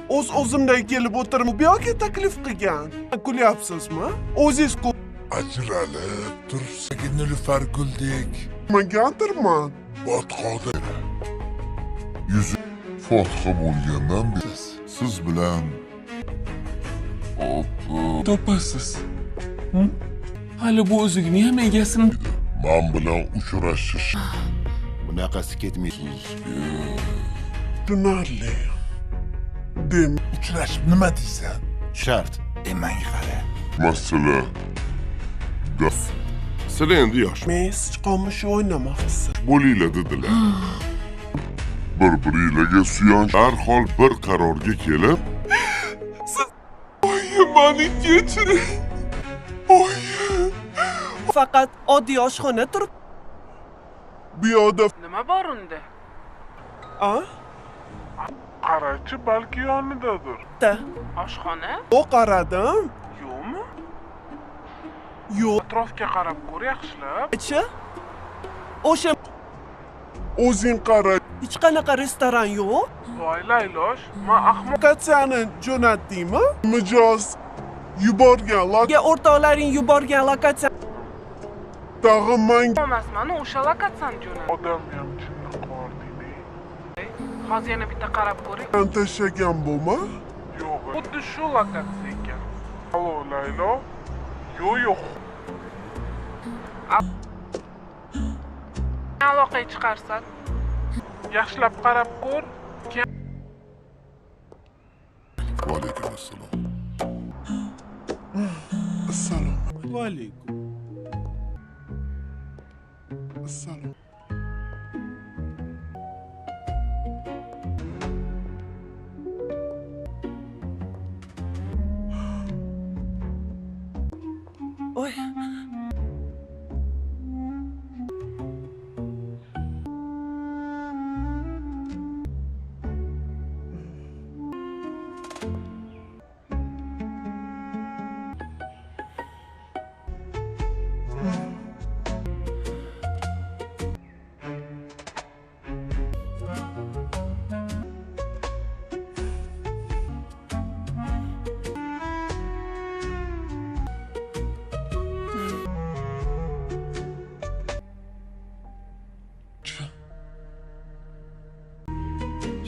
O'zimdan kelib o'tirib, bu yoqqa taklif qilgan. Kulyapsizmi? O'zingiz Ajralib tursak Nilufar Guldek ko'rmagandirman. botqoqda yuzi fotiha bo'lgandan beri siz bilan topasiz. Hali bu o'zigini ham egasini men bilan uchrashish Bunaqasi ketmaydi. Tushunarli. Dem uchrashib nima deysan? Shart. Emang qara. Masala daf. Sizlar endi yosh men sichqonmish o'ynamoqchisiz. bo'linglar dedilar. Bir-biringlarga suyanch darhol bir qarorga kelib, Mani kechiring. Faqat oddiy oshxona turib. Bu yoqda Nima bor unda? a? Qarachi balki yonidadir. Oshxona? O qaradim. Yo'qmi? Yo'q. Atrofga qarab ko'r yaxshilab. Chi? O'sha O'zing qara. hech qanaqa restoran yo'q. Voy Laylosh, men ahmoq Lokatsiyani jo'natdingmi? Mijoz yuborgan o'rtoqlaring yuborgan lokatsiya. Tag'in menga emasman, o'sha lokatsiyani jo'nat. odam ham chinni qording. Hozir yana bitta qarab ko'ring. tashlagan bo'ma? Yo'q. Xuddi shu lokatsiya ekan. Allo Laylo. Yo'q. Aloqaga chiqarsan. Yaxshilab qarab ko'r. va alaykum assalom. Assalomu alaykum. Assalom. Oy.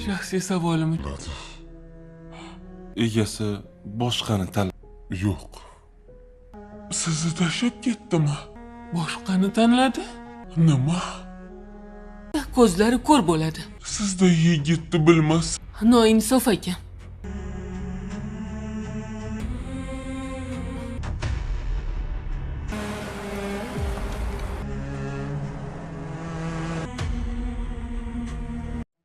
shaxsiy savolim egasi boshqani tanladi. Yo'q. Sizni tashlab ketdimi? Boshqani tanladi? Nima? Ko'zlari ko'r bo'ladi. Sizda yigitni bilmas. Noinsof ekan.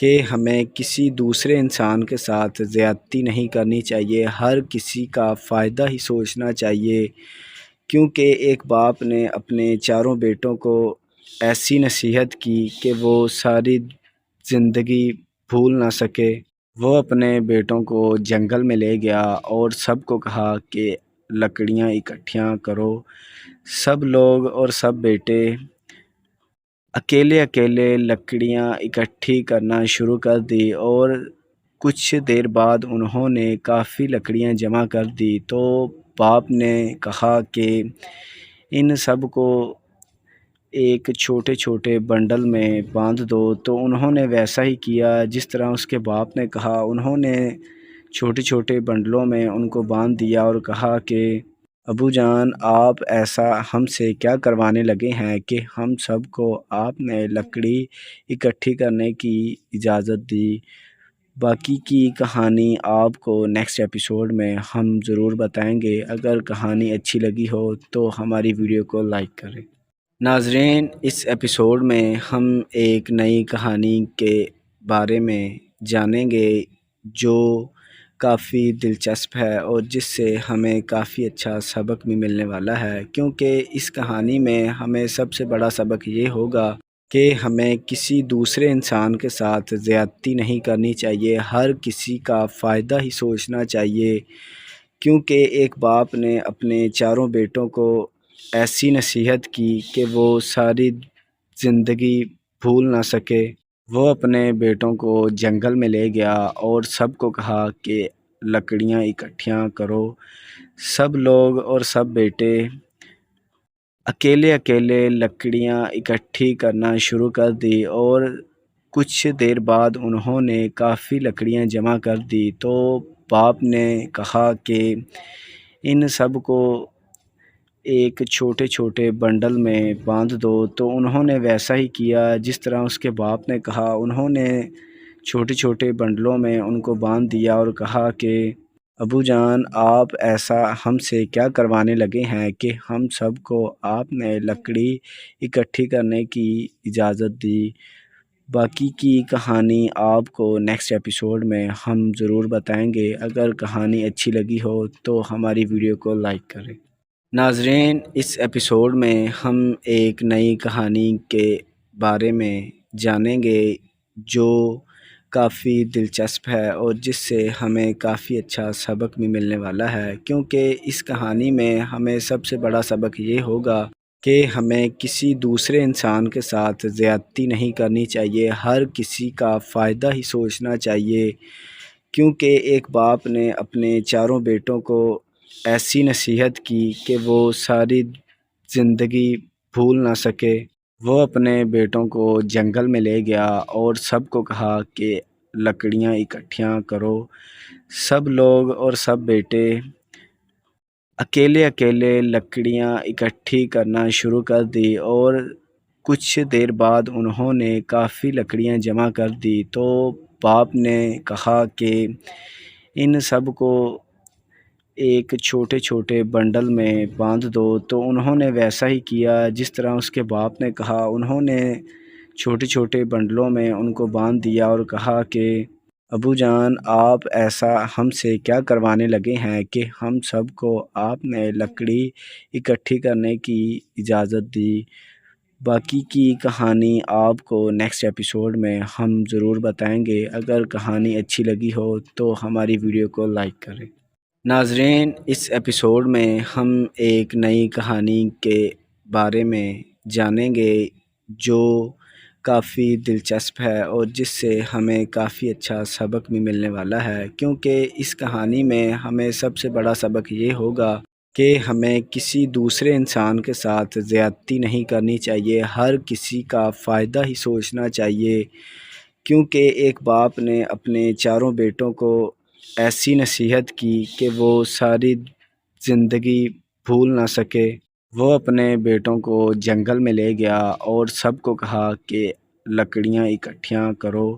کہ ہمیں کسی دوسرے انسان کے ساتھ زیادتی نہیں کرنی چاہیے، ہر کسی کا فائدہ ہی سوچنا چاہیے، کیونکہ ایک باپ نے اپنے چاروں بیٹوں کو ایسی نصیحت کی کہ وہ ساری زندگی بھول نہ سکے۔ وہ اپنے بیٹوں کو جنگل میں لے گیا اور سب کو کہا کہ لکڑیاں اکٹھیاں کرو۔ سب لوگ اور سب بیٹے اکیلے اکیلے لکڑیاں اکٹھی کرنا شروع کر دی، اور کچھ دیر بعد انہوں نے کافی لکڑیاں جمع کر دی۔ تو باپ نے کہا کہ ان سب کو ایک چھوٹے چھوٹے بنڈل میں باندھ دو۔ تو انہوں نے ویسا ہی کیا جس طرح اس کے باپ نے کہا۔ انہوں نے چھوٹے چھوٹے بنڈلوں میں ان کو باندھ دیا اور کہا کہ ابو جان، آپ ایسا ہم سے کیا کروانے لگے ہیں کہ ہم سب کو آپ نے لکڑی اکٹھی کرنے کی اجازت دی۔ باقی کی کہانی آپ کو نیکسٹ ایپیسوڈ میں ہم ضرور بتائیں گے۔ اگر کہانی اچھی لگی ہو تو ہماری ویڈیو کو لائک کریں۔ ناظرین، اس ایپیسوڈ میں ہم ایک نئی کہانی کے بارے میں جانیں گے جو کافی دلچسپ ہے اور جس سے ہمیں کافی اچھا سبق بھی ملنے والا ہے، کیونکہ اس کہانی میں ہمیں سب سے بڑا سبق یہ ہوگا کہ ہمیں کسی دوسرے انسان کے ساتھ زیادتی نہیں کرنی چاہیے، ہر کسی کا فائدہ ہی سوچنا چاہیے، کیونکہ ایک باپ نے اپنے چاروں بیٹوں کو ایسی نصیحت کی کہ وہ ساری زندگی بھول نہ سکے۔ وہ اپنے بیٹوں کو جنگل میں لے گیا اور سب کو کہا کہ لکڑیاں اکٹھیاں کرو۔ سب لوگ اور سب بیٹے اکیلے اکیلے لکڑیاں اکٹھی کرنا شروع کر دی، اور کچھ دیر بعد انہوں نے کافی لکڑیاں جمع کر دی۔ تو باپ نے کہا کہ ان سب کو ایک چھوٹے چھوٹے بنڈل میں باندھ دو۔ تو انہوں نے ویسا ہی کیا جس طرح اس کے باپ نے کہا۔ انہوں نے چھوٹے چھوٹے بنڈلوں میں ان کو باندھ دیا اور کہا کہ ابو جان، آپ ایسا ہم سے کیا کروانے لگے ہیں کہ ہم سب کو آپ نے لکڑی اکٹھی کرنے کی اجازت دی۔ باقی کی کہانی آپ کو نیکسٹ ایپیسوڈ میں ہم ضرور بتائیں گے۔ اگر کہانی اچھی لگی ہو تو ہماری ویڈیو کو لائک کریں۔ ناظرین، اس ایپیسوڈ میں ہم ایک نئی کہانی کے بارے میں جانیں گے جو کافی دلچسپ ہے اور جس سے ہمیں کافی اچھا سبق بھی ملنے والا ہے، کیونکہ اس کہانی میں ہمیں سب سے بڑا سبق یہ ہوگا کہ ہمیں کسی دوسرے انسان کے ساتھ زیادتی نہیں کرنی چاہیے، ہر کسی کا فائدہ ہی سوچنا چاہیے، کیونکہ ایک باپ نے اپنے چاروں بیٹوں کو ایسی نصیحت کی کہ وہ ساری زندگی بھول نہ سکے۔ وہ اپنے بیٹوں کو جنگل میں لے گیا اور سب کو کہا کہ لکڑیاں اکٹھیاں کرو۔ سب لوگ اور سب بیٹے اکیلے اکیلے لکڑیاں اکٹھی کرنا شروع کر دی، اور کچھ دیر بعد انہوں نے کافی لکڑیاں جمع کر دی۔ تو باپ نے کہا کہ ان سب کو ایک چھوٹے چھوٹے بنڈل میں باندھ دو۔ تو انہوں نے ویسا ہی کیا جس طرح اس کے باپ نے کہا۔ انہوں نے چھوٹے چھوٹے بنڈلوں میں ان کو باندھ دیا اور کہا کہ ابو جان، آپ ایسا ہم سے کیا کروانے لگے ہیں کہ ہم سب کو آپ نے لکڑی اکٹھی کرنے کی اجازت دی۔ باقی کی کہانی آپ کو نیکسٹ ایپیسوڈ میں ہم ضرور بتائیں گے۔ اگر کہانی اچھی لگی ہو تو ہماری ویڈیو کو لائک کریں۔ ناظرین، اس ایپیسوڈ میں ہم ایک نئی کہانی کے بارے میں جانیں گے جو کافی دلچسپ ہے اور جس سے ہمیں کافی اچھا سبق بھی ملنے والا ہے، کیونکہ اس کہانی میں ہمیں سب سے بڑا سبق یہ ہوگا کہ ہمیں کسی دوسرے انسان کے ساتھ زیادتی نہیں کرنی چاہیے، ہر کسی کا فائدہ ہی سوچنا چاہیے، کیونکہ ایک باپ نے اپنے چاروں بیٹوں کو ایسی نصیحت کی کہ وہ ساری زندگی بھول نہ سکے۔ وہ اپنے بیٹوں کو جنگل میں لے گیا اور سب کو کہا کہ لکڑیاں اکٹھیاں کرو۔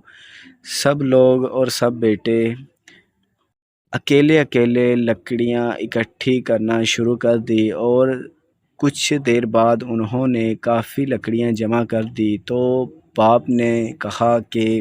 سب لوگ اور سب بیٹے اکیلے اکیلے لکڑیاں اکٹھی کرنا شروع کر دی، اور کچھ دیر بعد انہوں نے کافی لکڑیاں جمع کر دی۔ تو باپ نے کہا کہ